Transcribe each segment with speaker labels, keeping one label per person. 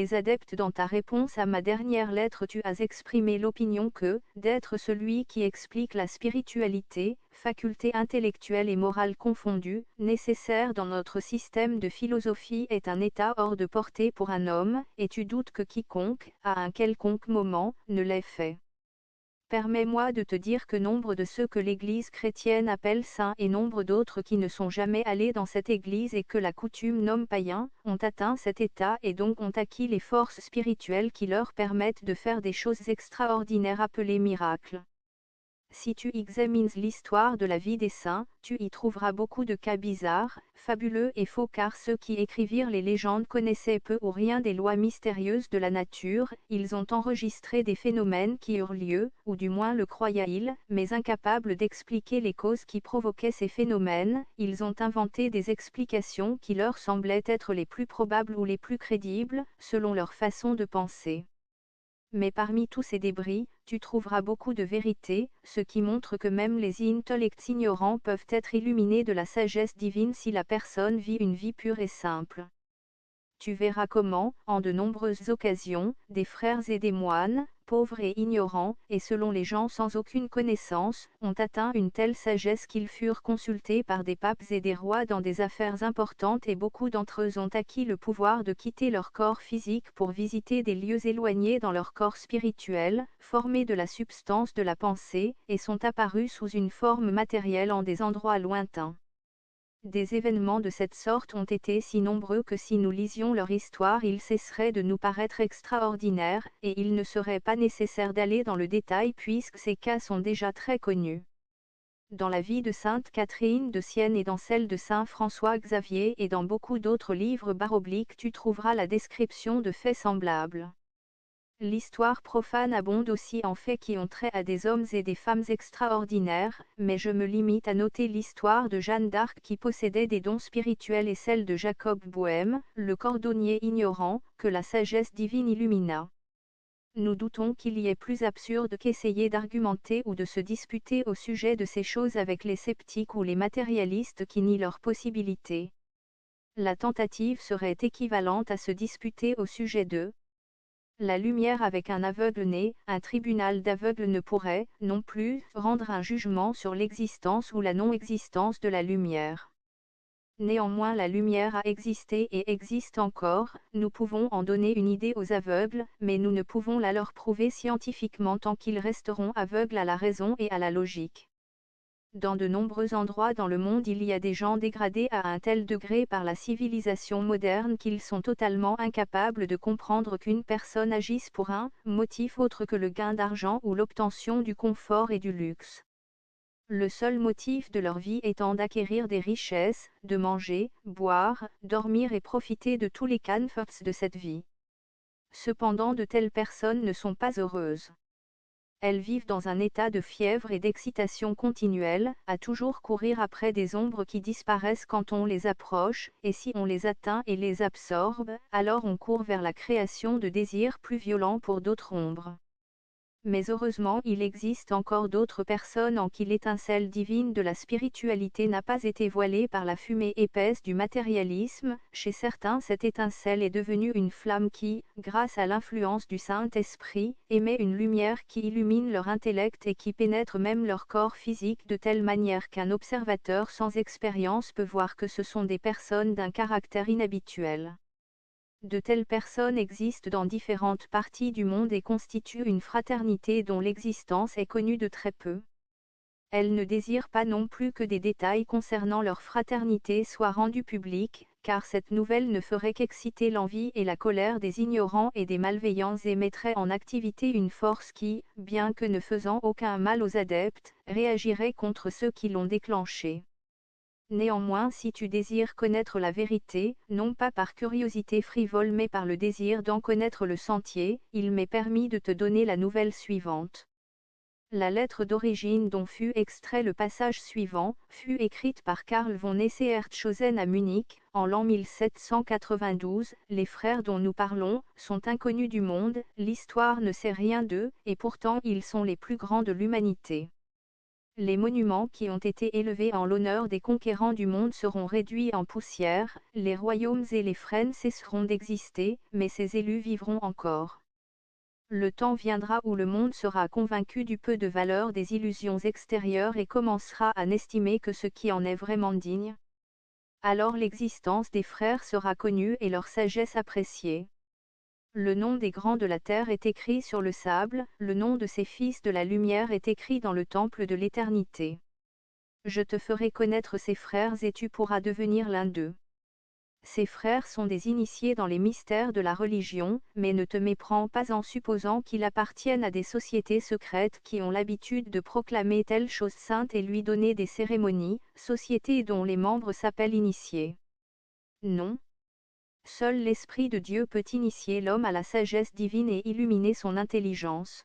Speaker 1: Les adeptes, dans ta réponse à ma dernière lettre, tu as exprimé l'opinion que, d'être celui qui explique la spiritualité, faculté intellectuelle et morale confondue, nécessaire dans notre système de philosophie est un état hors de portée pour un homme, et tu doutes que quiconque, à un quelconque moment, ne l'ait fait. Permets-moi de te dire que nombre de ceux que l'Église chrétienne appelle saints et nombre d'autres qui ne sont jamais allés dans cette Église et que la coutume nomme païens, ont atteint cet état et donc ont acquis les forces spirituelles qui leur permettent de faire des choses extraordinaires appelées miracles. Si tu examines l'histoire de la vie des saints, tu y trouveras beaucoup de cas bizarres, fabuleux et faux car ceux qui écrivirent les légendes connaissaient peu ou rien des lois mystérieuses de la nature, ils ont enregistré des phénomènes qui eurent lieu, ou du moins le croyaient-ils, mais incapables d'expliquer les causes qui provoquaient ces phénomènes, ils ont inventé des explications qui leur semblaient être les plus probables ou les plus crédibles, selon leur façon de penser. Mais parmi tous ces débris, tu trouveras beaucoup de vérité, ce qui montre que même les intellects ignorants peuvent être illuminés de la sagesse divine si la personne vit une vie pure et simple. Tu verras comment, en de nombreuses occasions, des frères et des moines, pauvres et ignorants, et selon les gens sans aucune connaissance, ont atteint une telle sagesse qu'ils furent consultés par des papes et des rois dans des affaires importantes et beaucoup d'entre eux ont acquis le pouvoir de quitter leur corps physique pour visiter des lieux éloignés dans leur corps spirituel, formés de la substance de la pensée, et sont apparus sous une forme matérielle en des endroits lointains. Des événements de cette sorte ont été si nombreux que si nous lisions leur histoire ils cesseraient de nous paraître extraordinaires, et il ne serait pas nécessaire d'aller dans le détail puisque ces cas sont déjà très connus. Dans la vie de sainte Catherine de Sienne et dans celle de saint François Xavier et dans beaucoup d'autres livres barobliques tu trouveras la description de faits semblables. L'histoire profane abonde aussi en faits qui ont trait à des hommes et des femmes extraordinaires, mais je me limite à noter l'histoire de Jeanne d'Arc qui possédait des dons spirituels et celle de Jacob Bohème, le cordonnier ignorant, que la sagesse divine illumina. Nous doutons qu'il y ait plus absurde qu'essayer d'argumenter ou de se disputer au sujet de ces choses avec les sceptiques ou les matérialistes qui nient leurs possibilités. La tentative serait équivalente à se disputer au sujet de la lumière avec un aveugle-né. Un tribunal d'aveugles ne pourrait, non plus, rendre un jugement sur l'existence ou la non-existence de la lumière. Néanmoins la lumière a existé et existe encore, nous pouvons en donner une idée aux aveugles, mais nous ne pouvons la leur prouver scientifiquement tant qu'ils resteront aveugles à la raison et à la logique. Dans de nombreux endroits dans le monde il y a des gens dégradés à un tel degré par la civilisation moderne qu'ils sont totalement incapables de comprendre qu'une personne agisse pour un motif autre que le gain d'argent ou l'obtention du confort et du luxe. Le seul motif de leur vie étant d'acquérir des richesses, de manger, boire, dormir et profiter de tous les comforts de cette vie. Cependant de telles personnes ne sont pas heureuses. Elles vivent dans un état de fièvre et d'excitation continuelle, à toujours courir après des ombres qui disparaissent quand on les approche, et si on les atteint et les absorbe, alors on court vers la création de désirs plus violents pour d'autres ombres. Mais heureusement il existe encore d'autres personnes en qui l'étincelle divine de la spiritualité n'a pas été voilée par la fumée épaisse du matérialisme. Chez certains cette étincelle est devenue une flamme qui, grâce à l'influence du Saint-Esprit, émet une lumière qui illumine leur intellect et qui pénètre même leur corps physique de telle manière qu'un observateur sans expérience peut voir que ce sont des personnes d'un caractère inhabituel. De telles personnes existent dans différentes parties du monde et constituent une fraternité dont l'existence est connue de très peu. Elles ne désirent pas non plus que des détails concernant leur fraternité soient rendus publics, car cette nouvelle ne ferait qu'exciter l'envie et la colère des ignorants et des malveillants et mettrait en activité une force qui, bien que ne faisant aucun mal aux adeptes, réagirait contre ceux qui l'ont déclenchée. Néanmoins si tu désires connaître la vérité, non pas par curiosité frivole mais par le désir d'en connaître le sentier, il m'est permis de te donner la nouvelle suivante. La lettre d'origine dont fut extrait le passage suivant, fut écrite par Karl von Eschenert-Schosen à Munich, en l'an 1792. Les frères dont nous parlons, sont inconnus du monde, l'histoire ne sait rien d'eux, et pourtant ils sont les plus grands de l'humanité. Les monuments qui ont été élevés en l'honneur des conquérants du monde seront réduits en poussière, les royaumes et les frênes cesseront d'exister, mais ces élus vivront encore. Le temps viendra où le monde sera convaincu du peu de valeur des illusions extérieures et commencera à n'estimer que ce qui en est vraiment digne. Alors l'existence des frères sera connue et leur sagesse appréciée. Le nom des grands de la terre est écrit sur le sable, le nom de ces fils de la lumière est écrit dans le temple de l'éternité. Je te ferai connaître ces frères et tu pourras devenir l'un d'eux. Ces frères sont des initiés dans les mystères de la religion, mais ne te méprends pas en supposant qu'ils appartiennent à des sociétés secrètes qui ont l'habitude de proclamer telle chose sainte et lui donner des cérémonies, sociétés dont les membres s'appellent initiés. Non. Seul l'Esprit de Dieu peut initier l'homme à la sagesse divine et illuminer son intelligence.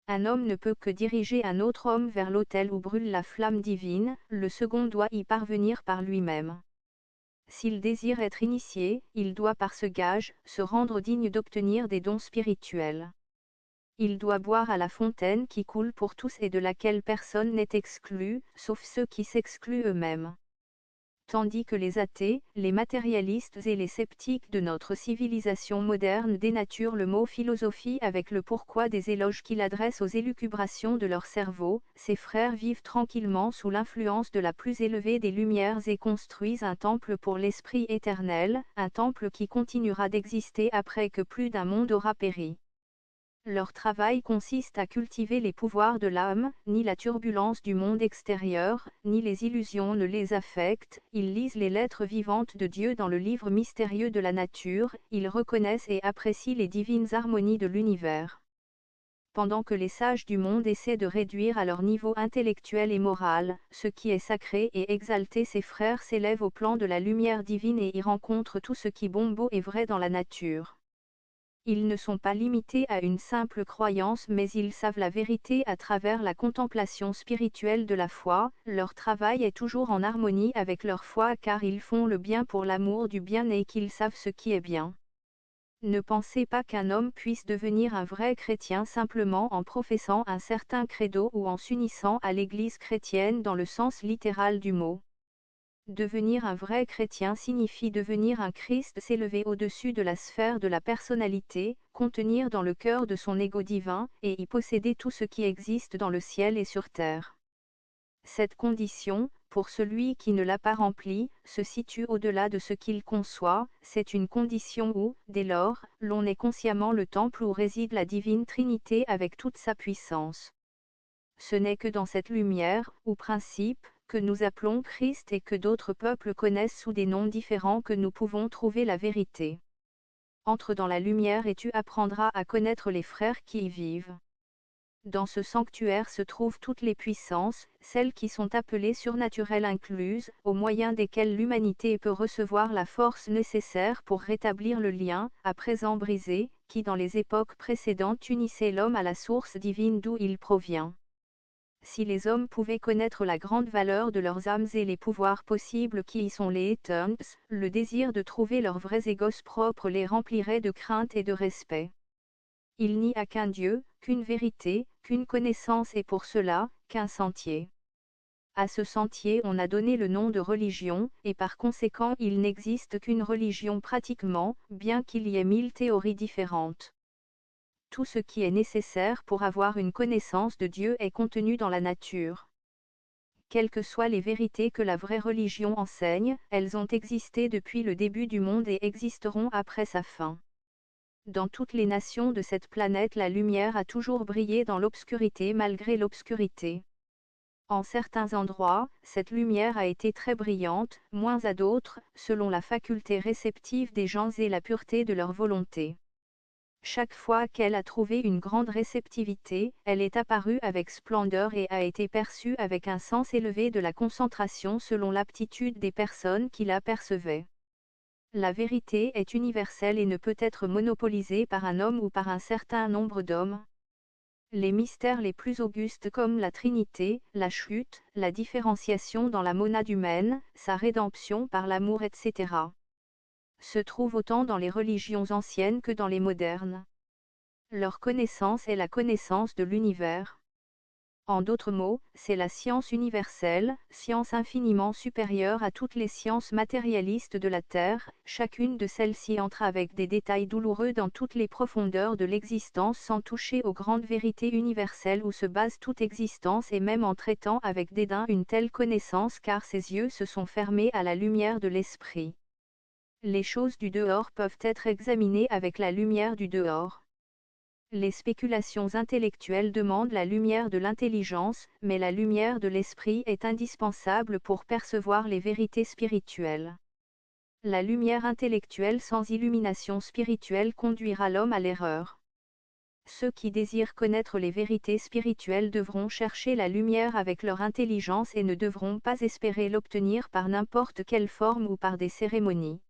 Speaker 1: Un homme ne peut que diriger un autre homme vers l'autel où brûle la flamme divine, le second doit y parvenir par lui-même. S'il désire être initié, il doit par ce gage se rendre digne d'obtenir des dons spirituels. Il doit boire à la fontaine qui coule pour tous et de laquelle personne n'est exclu, sauf ceux qui s'excluent eux-mêmes. Tandis que les athées, les matérialistes et les sceptiques de notre civilisation moderne dénaturent le mot philosophie avec le pourquoi des éloges qu'il adresse aux élucubrations de leur cerveau, ces frères vivent tranquillement sous l'influence de la plus élevée des lumières et construisent un temple pour l'esprit éternel, un temple qui continuera d'exister après que plus d'un monde aura péri. Leur travail consiste à cultiver les pouvoirs de l'âme, ni la turbulence du monde extérieur, ni les illusions ne les affectent, ils lisent les lettres vivantes de Dieu dans le livre mystérieux de la nature, ils reconnaissent et apprécient les divines harmonies de l'univers. Pendant que les sages du monde essaient de réduire à leur niveau intellectuel et moral, ce qui est sacré et exalté, ces frères s'élèvent au plan de la lumière divine et y rencontrent tout ce qui bon, beau et vrai dans la nature. Ils ne sont pas limités à une simple croyance mais ils savent la vérité à travers la contemplation spirituelle de la foi, leur travail est toujours en harmonie avec leur foi car ils font le bien pour l'amour du bien et qu'ils savent ce qui est bien. Ne pensez pas qu'un homme puisse devenir un vrai chrétien simplement en professant un certain credo ou en s'unissant à l'Église chrétienne dans le sens littéral du mot. Devenir un vrai chrétien signifie devenir un Christ, s'élever au-dessus de la sphère de la personnalité, contenir dans le cœur de son ego divin, et y posséder tout ce qui existe dans le ciel et sur terre. Cette condition, pour celui qui ne l'a pas remplie, se situe au-delà de ce qu'il conçoit, c'est une condition où, dès lors, l'on est consciemment le temple où réside la divine Trinité avec toute sa puissance. Ce n'est que dans cette lumière, ou principe, que nous appelons Christ et que d'autres peuples connaissent sous des noms différents que nous pouvons trouver la vérité. Entre dans la lumière et tu apprendras à connaître les frères qui y vivent. Dans ce sanctuaire se trouvent toutes les puissances, celles qui sont appelées surnaturelles incluses, au moyen desquelles l'humanité peut recevoir la force nécessaire pour rétablir le lien, à présent brisé, qui dans les époques précédentes unissait l'homme à la source divine d'où il provient. Si les hommes pouvaient connaître la grande valeur de leurs âmes et les pouvoirs possibles qui y sont les Eterns, le désir de trouver leurs vrais égos propres les remplirait de crainte et de respect. Il n'y a qu'un Dieu, qu'une vérité, qu'une connaissance et pour cela, qu'un sentier. À ce sentier on a donné le nom de religion, et par conséquent il n'existe qu'une religion pratiquement, bien qu'il y ait 1000 théories différentes. Tout ce qui est nécessaire pour avoir une connaissance de Dieu est contenu dans la nature. Quelles que soient les vérités que la vraie religion enseigne, elles ont existé depuis le début du monde et existeront après sa fin. Dans toutes les nations de cette planète, la lumière a toujours brillé dans l'obscurité malgré l'obscurité. En certains endroits, cette lumière a été très brillante, moins à d'autres, selon la faculté réceptive des gens et la pureté de leur volonté. Chaque fois qu'elle a trouvé une grande réceptivité, elle est apparue avec splendeur et a été perçue avec un sens élevé de la concentration selon l'aptitude des personnes qui la percevaient. La vérité est universelle et ne peut être monopolisée par un homme ou par un certain nombre d'hommes. Les mystères les plus augustes comme la Trinité, la chute, la différenciation dans la monade humaine, sa rédemption par l'amour, etc. se trouvent autant dans les religions anciennes que dans les modernes. Leur connaissance est la connaissance de l'univers. En d'autres mots, c'est la science universelle, science infiniment supérieure à toutes les sciences matérialistes de la Terre. Chacune de celles-ci entre avec des détails douloureux dans toutes les profondeurs de l'existence sans toucher aux grandes vérités universelles où se base toute existence et même en traitant avec dédain une telle connaissance car ses yeux se sont fermés à la lumière de l'esprit. Les choses du dehors peuvent être examinées avec la lumière du dehors. Les spéculations intellectuelles demandent la lumière de l'intelligence, mais la lumière de l'esprit est indispensable pour percevoir les vérités spirituelles. La lumière intellectuelle sans illumination spirituelle conduira l'homme à l'erreur. Ceux qui désirent connaître les vérités spirituelles devront chercher la lumière avec leur intelligence et ne devront pas espérer l'obtenir par n'importe quelle forme ou par des cérémonies.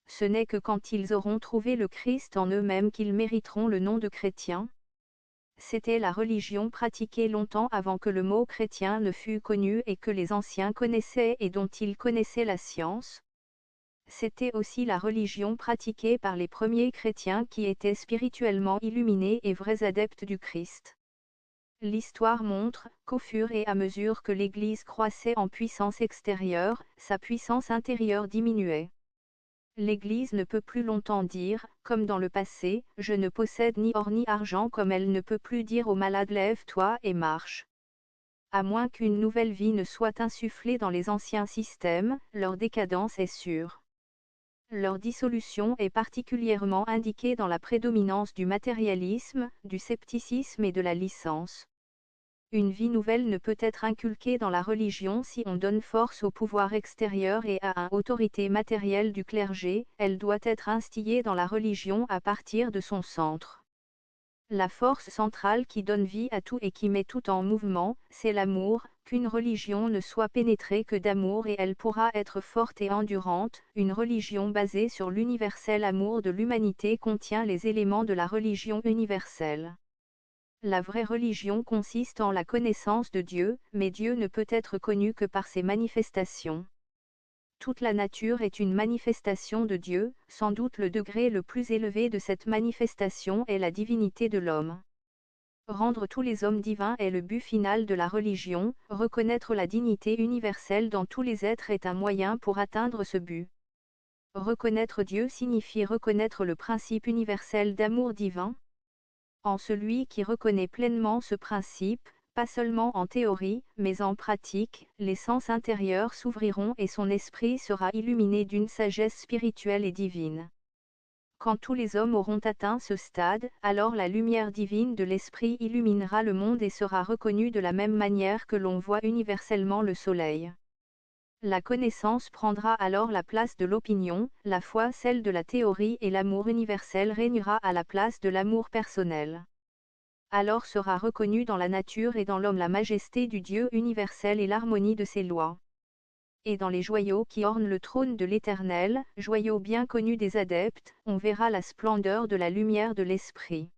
Speaker 1: Ce n'est que quand ils auront trouvé le Christ en eux-mêmes qu'ils mériteront le nom de chrétiens. C'était la religion pratiquée longtemps avant que le mot chrétien ne fût connu et que les anciens connaissaient et dont ils connaissaient la science. C'était aussi la religion pratiquée par les premiers chrétiens qui étaient spirituellement illuminés et vrais adeptes du Christ. L'histoire montre qu'au fur et à mesure que l'Église croissait en puissance extérieure, sa puissance intérieure diminuait. L'Église ne peut plus longtemps dire, comme dans le passé, « Je ne possède ni or ni argent » comme elle ne peut plus dire aux malades « Lève-toi et marche ». À moins qu'une nouvelle vie ne soit insufflée dans les anciens systèmes, leur décadence est sûre. Leur dissolution est particulièrement indiquée dans la prédominance du matérialisme, du scepticisme et de la licence. Une vie nouvelle ne peut être inculquée dans la religion si on donne force au pouvoir extérieur et à une autorité matérielle du clergé, elle doit être instillée dans la religion à partir de son centre. La force centrale qui donne vie à tout et qui met tout en mouvement, c'est l'amour, qu'une religion ne soit pénétrée que d'amour et elle pourra être forte et endurante. Une religion basée sur l'universel amour de l'humanité contient les éléments de la religion universelle. La vraie religion consiste en la connaissance de Dieu, mais Dieu ne peut être connu que par ses manifestations. Toute la nature est une manifestation de Dieu, sans doute le degré le plus élevé de cette manifestation est la divinité de l'homme. Rendre tous les hommes divins est le but final de la religion, reconnaître la dignité universelle dans tous les êtres est un moyen pour atteindre ce but. Reconnaître Dieu signifie reconnaître le principe universel d'amour divin. En celui qui reconnaît pleinement ce principe, pas seulement en théorie, mais en pratique, les sens intérieurs s'ouvriront et son esprit sera illuminé d'une sagesse spirituelle et divine. Quand tous les hommes auront atteint ce stade, alors la lumière divine de l'esprit illuminera le monde et sera reconnue de la même manière que l'on voit universellement le soleil. La connaissance prendra alors la place de l'opinion, la foi celle de la théorie et l'amour universel régnera à la place de l'amour personnel. Alors sera reconnue dans la nature et dans l'homme la majesté du Dieu universel et l'harmonie de ses lois. Et dans les joyaux qui ornent le trône de l'Éternel, joyaux bien connus des adeptes, on verra la splendeur de la lumière de l'Esprit.